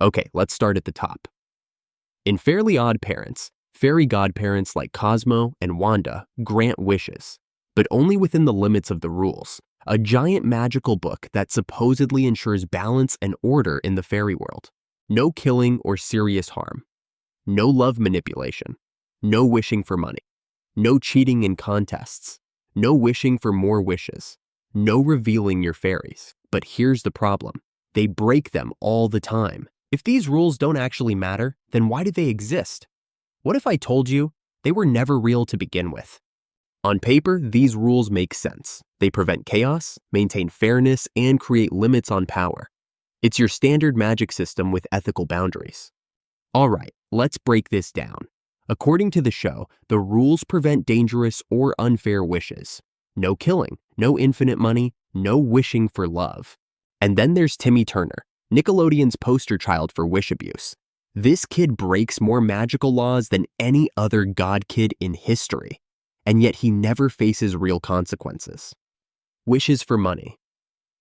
Okay, let's start at the top. In Fairly OddParents, fairy godparents like Cosmo and Wanda grant wishes, but only within the limits of the rules, a giant magical book that supposedly ensures balance and order in the fairy world. No killing or serious harm. No love manipulation. No wishing for money. No cheating in contests. No wishing for more wishes. No revealing your fairies. But here's the problem. They break them all the time. If these rules don't actually matter, then why do they exist? What if I told you they were never real to begin with? On paper, these rules make sense. They prevent chaos, maintain fairness, and create limits on power. It's your standard magic system with ethical boundaries. All right, let's break this down. According to the show, the rules prevent dangerous or unfair wishes. No killing, no infinite money, no wishing for love. And then there's Timmy Turner, Nickelodeon's poster child for wish abuse. This kid breaks more magical laws than any other god kid in history, and yet he never faces real consequences. Wishes for money.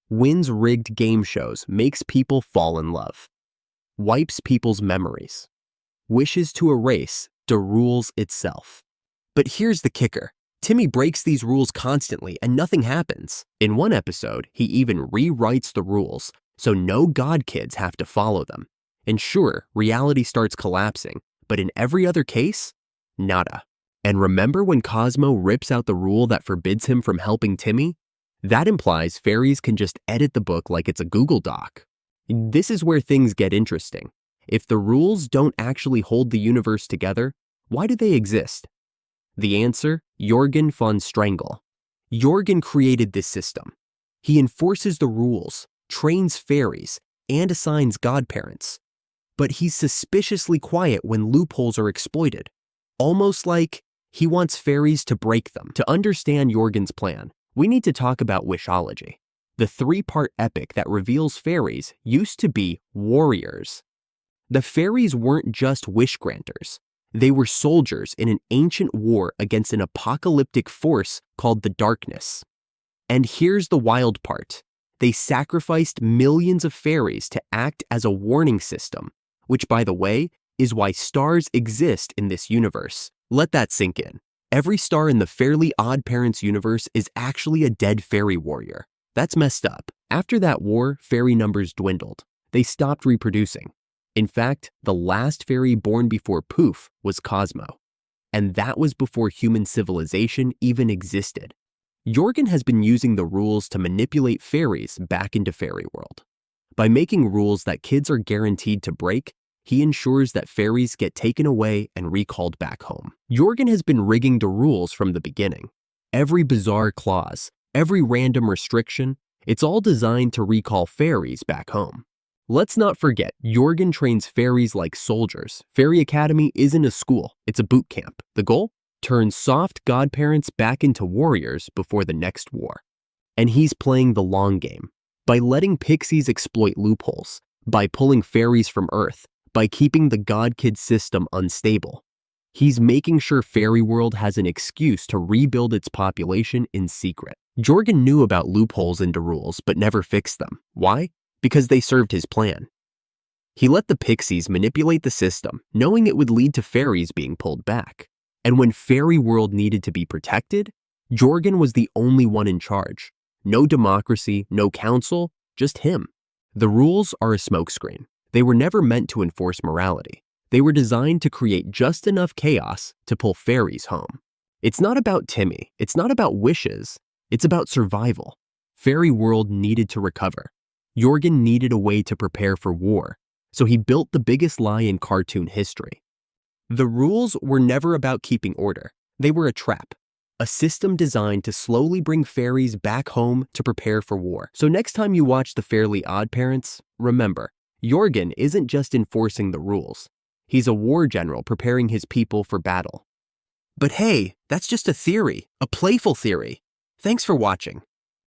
Wins rigged game shows, makes people fall in love. Wipes people's memories. Wishes to erase derules itself. But here's the kicker. Timmy breaks these rules constantly and nothing happens. In one episode, he even rewrites the rules, so no god kids have to follow them. And sure, reality starts collapsing, but in every other case, nada. And remember when Cosmo rips out the rule that forbids him from helping Timmy? That implies fairies can just edit the book like it's a Google Doc. This is where things get interesting. If the rules don't actually hold the universe together, why do they exist? The answer, Jorgen von Strangle. Jorgen created this system. He enforces the rules, trains fairies, and assigns godparents. But he's suspiciously quiet when loopholes are exploited. Almost like he wants fairies to break them. To understand Jorgen's plan, we need to talk about wishology. The three-part epic that reveals fairies used to be warriors. The fairies weren't just wish granters. They were soldiers in an ancient war against an apocalyptic force called the Darkness. And here's the wild part. They sacrificed millions of fairies to act as a warning system, which, by the way, is why stars exist in this universe. Let that sink in. Every star in the Fairly OddParents universe is actually a dead fairy warrior. That's messed up. After that war, fairy numbers dwindled. They stopped reproducing. In fact, the last fairy born before Poof was Cosmo. And that was before human civilization even existed. Jorgen has been using the rules to manipulate fairies back into fairy world. By making rules that kids are guaranteed to break, he ensures that fairies get taken away and recalled back home. Jorgen has been rigging the rules from the beginning. Every bizarre clause, every random restriction, it's all designed to recall fairies back home. Let's not forget, Jorgen trains fairies like soldiers. Fairy Academy isn't a school, it's a boot camp. The goal? Turn soft godparents back into warriors before the next war. And he's playing the long game. By letting pixies exploit loopholes, by pulling fairies from Earth, by keeping the god kid system unstable. He's making sure fairy world has an excuse to rebuild its population in secret. Jorgen knew about loopholes into rules but never fixed them. Why? Because they served his plan. He let the pixies manipulate the system, knowing it would lead to fairies being pulled back. And when fairy world needed to be protected, Jorgen was the only one in charge. No democracy, no council, just him. The rules are a smokescreen. They were never meant to enforce morality. They were designed to create just enough chaos to pull fairies home. It's not about Timmy. It's not about wishes. It's about survival. Fairy world needed to recover. Jorgen needed a way to prepare for war, so he built the biggest lie in cartoon history. The rules were never about keeping order. They were a trap, a system designed to slowly bring fairies back home to prepare for war. So next time you watch the Fairly OddParents, remember, Jorgen isn't just enforcing the rules. He's a war general preparing his people for battle. But hey, that's just a theory, a playful theory. Thanks for watching.